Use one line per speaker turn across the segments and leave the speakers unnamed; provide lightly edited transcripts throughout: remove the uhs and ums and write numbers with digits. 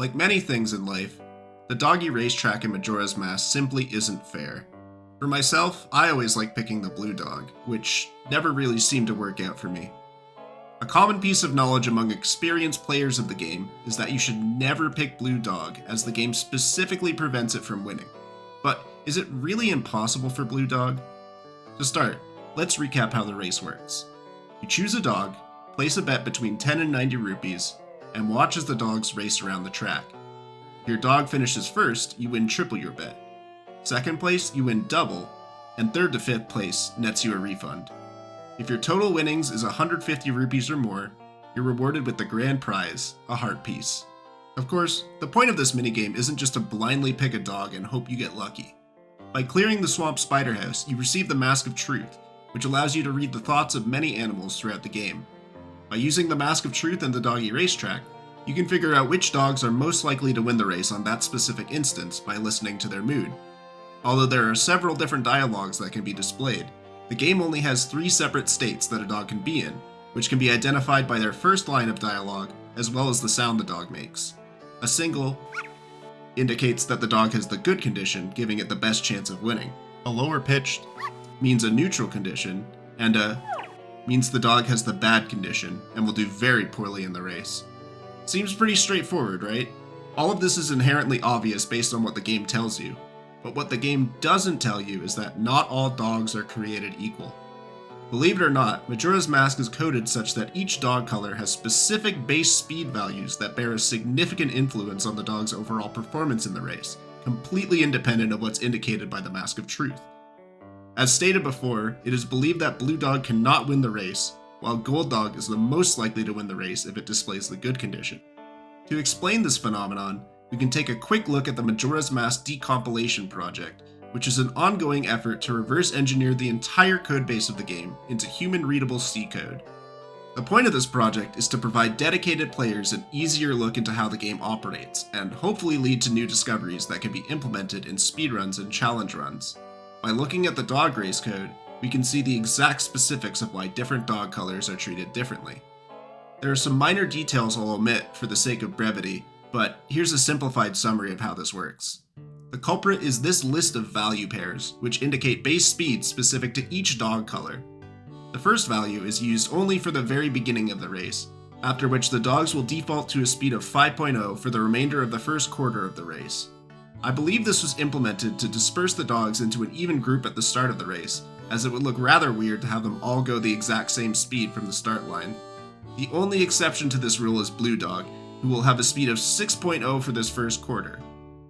Like many things in life, the doggy racetrack in Majora's Mask simply isn't fair. For myself, I always like picking the blue dog, which never really seemed to work out for me. A common piece of knowledge among experienced players of the game is that you should never pick blue dog, as the game specifically prevents it from winning. But is it really impossible for blue dog? To start, let's recap how the race works. You choose a dog, place a bet between 10 and 90 rupees, and watch as the dogs race around the track. If your dog finishes first, you win triple your bet. Second place, you win double, and third to fifth place nets you a refund. If your total winnings is 150 rupees or more, you're rewarded with the grand prize, a heart piece. Of course, the point of this minigame isn't just to blindly pick a dog and hope you get lucky. By clearing the swamp spider house, you receive the Mask of Truth, which allows you to read the thoughts of many animals throughout the game. By using the Mask of Truth and the doggy racetrack, you can figure out which dogs are most likely to win the race on that specific instance by listening to their mood. Although there are several different dialogues that can be displayed, the game only has 3 separate states that a dog can be in, which can be identified by their first line of dialogue, as well as the sound the dog makes. A single indicates that the dog has the good condition, giving it the best chance of winning. A lower pitched means a neutral condition, and a means the dog has the bad condition and will do very poorly in the race. Seems pretty straightforward, right? All of this is inherently obvious based on what the game tells you, but what the game doesn't tell you is that not all dogs are created equal. Believe it or not, Majora's Mask is coded such that each dog color has specific base speed values that bear a significant influence on the dog's overall performance in the race, completely independent of what's indicated by the Mask of Truth. As stated before, it is believed that blue dog cannot win the race, while gold dog is the most likely to win the race if it displays the good condition. To explain this phenomenon, we can take a quick look at the Majora's Mask decompilation project, which is an ongoing effort to reverse engineer the entire codebase of the game into human-readable C code. The point of this project is to provide dedicated players an easier look into how the game operates, and hopefully lead to new discoveries that can be implemented in speedruns and challenge runs. By looking at the dog race code, we can see the exact specifics of why different dog colors are treated differently. There are some minor details I'll omit for the sake of brevity, but here's a simplified summary of how this works. The culprit is this list of value pairs, which indicate base speeds specific to each dog color. The first value is used only for the very beginning of the race, after which the dogs will default to a speed of 5.0 for the remainder of the first quarter of the race. I believe this was implemented to disperse the dogs into an even group at the start of the race, as it would look rather weird to have them all go the exact same speed from the start line. The only exception to this rule is Blue Dog, who will have a speed of 6.0 for this first quarter.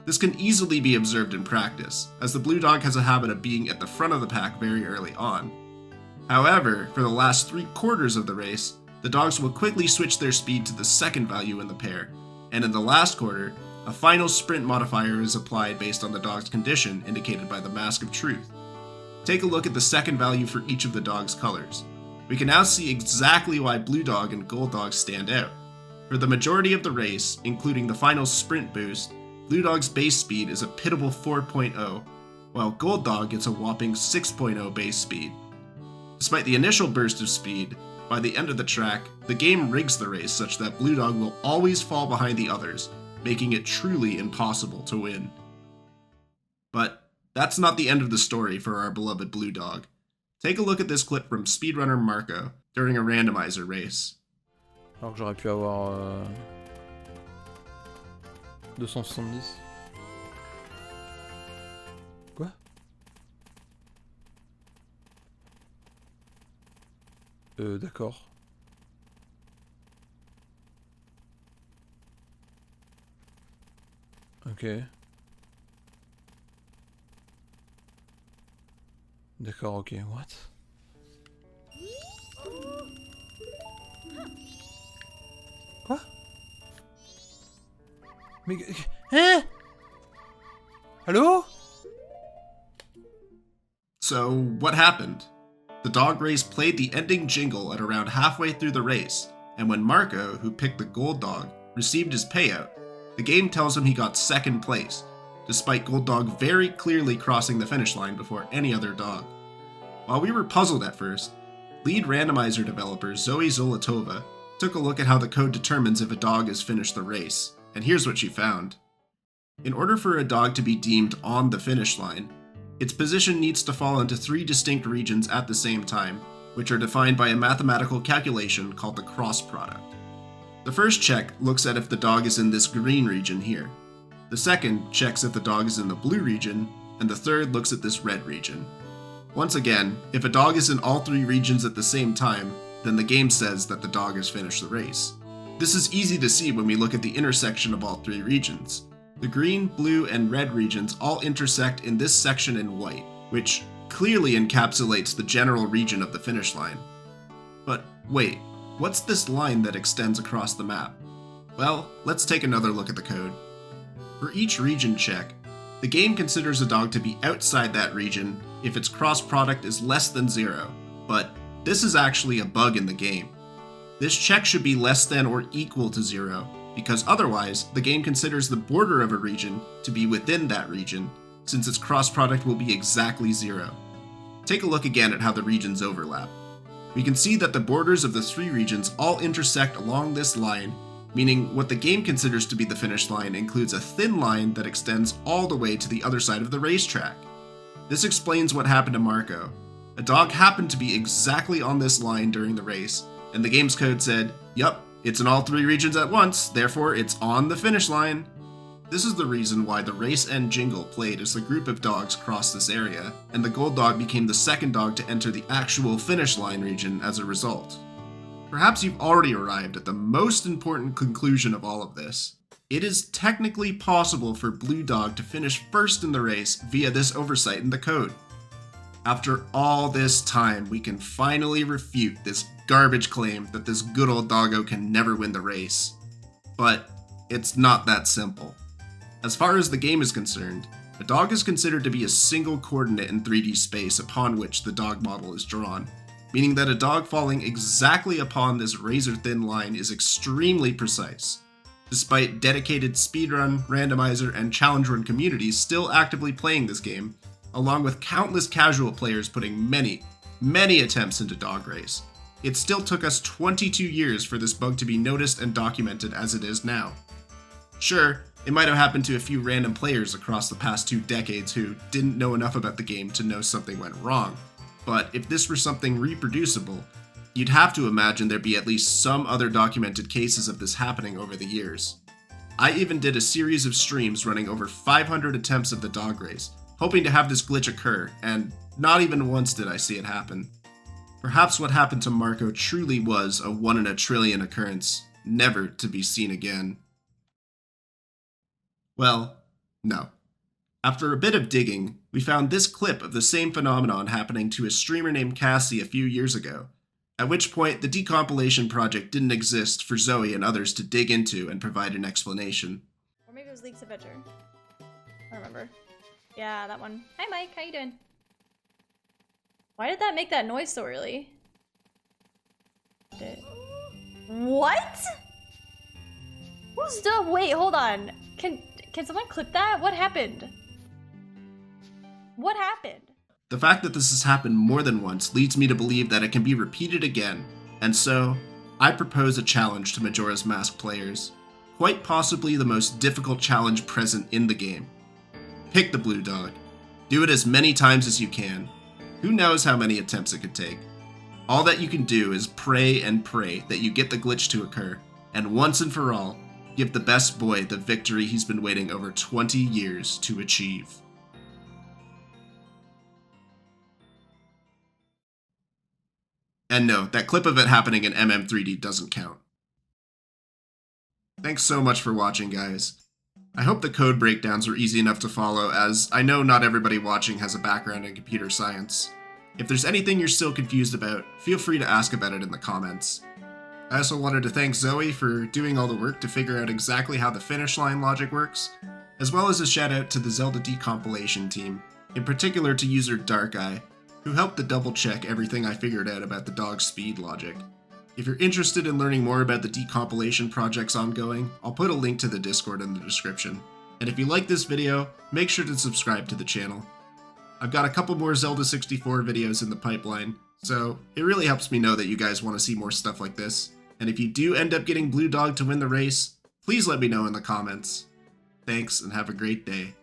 This can easily be observed in practice, as the Blue Dog has a habit of being at the front of the pack very early on. However, for the last 3 quarters of the race, the dogs will quickly switch their speed to the second value in the pair, and in the last quarter, a final sprint modifier is applied based on the dog's condition indicated by the Mask of Truth. Take a look at the second value for each of the dog's colors. We can now see exactly why Blue Dog and Gold Dog stand out. For the majority of the race, including the final sprint boost, Blue Dog's base speed is a pitiful 4.0, while Gold Dog gets a whopping 6.0 base speed. Despite the initial burst of speed, by the end of the track, the game rigs the race such that Blue Dog will always fall behind the others, making it truly impossible to win. But that's not the end of the story for our beloved Blue Dog. Take a look at this clip from speedrunner Marco during a randomizer race.
Alors que j'aurais pu avoir 270. Quoi? D'accord. Ok. D'accord, ok, what? Quoi? Mais... Hein? Hello?
So, what happened? The dog race played the ending jingle at around halfway through the race, and when Marco, who picked the gold dog, received his payout, the game tells him he got second place, despite Gold Dog very clearly crossing the finish line before any other dog. While we were puzzled at first, lead randomizer developer Zoe Zolatova took a look at how the code determines if a dog has finished the race. and here's what she found. In order for a dog to be deemed on the finish line, its position needs to fall into 3 distinct regions at the same time, which are defined by a mathematical calculation called the cross product. The first check looks at if the dog is in this green region here. The second checks if the dog is in the blue region, and the third looks at this red region. Once again, if a dog is in all 3 regions at the same time, then the game says that the dog has finished the race. This is easy to see when we look at the intersection of all 3 regions. The green, blue, and red regions all intersect in this section in white, which clearly encapsulates the general region of the finish line. But wait, what's this line that extends across the map? Well, let's take another look at the code. For each region check, the game considers a dog to be outside that region if its cross product is less than 0, but this is actually a bug in the game. This check should be less than or equal to 0, because otherwise, the game considers the border of a region to be within that region, since its cross product will be exactly 0. Take a look again at how the regions overlap. We can see that the borders of the 3 regions all intersect along this line, meaning what the game considers to be the finish line includes a thin line that extends all the way to the other side of the racetrack. This explains what happened to Marco. A dog happened to be exactly on this line during the race, and the game's code said, "Yup, it's in all 3 regions at once, therefore it's on the finish line." This is the reason why the race end jingle played as the group of dogs crossed this area, and the gold dog became the second dog to enter the actual finish line region as a result. Perhaps you've already arrived at the most important conclusion of all of this. It is technically possible for Blue Dog to finish first in the race via this oversight in the code. After all this time, we can finally refute this garbage claim that this good old doggo can never win the race. But it's not that simple. As far as the game is concerned, a dog is considered to be a single coordinate in 3D space upon which the dog model is drawn, meaning that a dog falling exactly upon this razor-thin line is extremely precise, despite dedicated speedrun, randomizer, and challenge run communities still actively playing this game, along with countless casual players putting many attempts into Dog Race. It still took us 22 years for this bug to be noticed and documented as it is now. Sure, it might have happened to a few random players across the past 2 decades who didn't know enough about the game to know something went wrong, but if this were something reproducible, you'd have to imagine there'd be at least some other documented cases of this happening over the years. I even did a series of streams running over 500 attempts of the Dog Race, hoping to have this glitch occur, and not even once did I see it happen. Perhaps what happened to Marco truly was a 1 in a trillion occurrence, never to be seen again. Well, no. After a bit of digging, we found this clip of the same phenomenon happening to a streamer named Cassie a few years ago, at which point the decompilation project didn't exist for Zoe and others to dig into and provide an explanation.
Or maybe it was Leaks Adventure. I don't remember. Yeah, that one. Hi Mike, how you doing? Why did that make that noise so early? What? Who's the- wait, hold on. Can someone clip that? What happened? What happened?
The fact that this has happened more than once leads me to believe that it can be repeated again, and so, I propose a challenge to Majora's Mask players. Quite possibly the most difficult challenge present in the game. Pick the Blue Dog. Do it as many times as you can. Who knows how many attempts it could take. All that you can do is pray and pray that you get the glitch to occur, and once and for all, give the best boy the victory he's been waiting over 20 years to achieve. And no, that clip of it happening in MM3D doesn't count. Thanks so much for watching, guys. I hope the code breakdowns were easy enough to follow, as I know not everybody watching has a background in computer science. If there's anything you're still confused about, feel free to ask about it in the comments. I also wanted to thank Zoe for doing all the work to figure out exactly how the finish line logic works, as well as a shout out to the Zelda Decompilation Team, in particular to user Darkeye, who helped to double check everything I figured out about the dog's speed logic. If you're interested in learning more about the decompilation projects ongoing, I'll put a link to the Discord in the description. And if you like this video, make sure to subscribe to the channel. I've got a couple more Zelda 64 videos in the pipeline, so it really helps me know that you guys want to see more stuff like this. And if you do end up getting Blue Dog to win the race, Please let me know in the comments. Thanks and have a great day.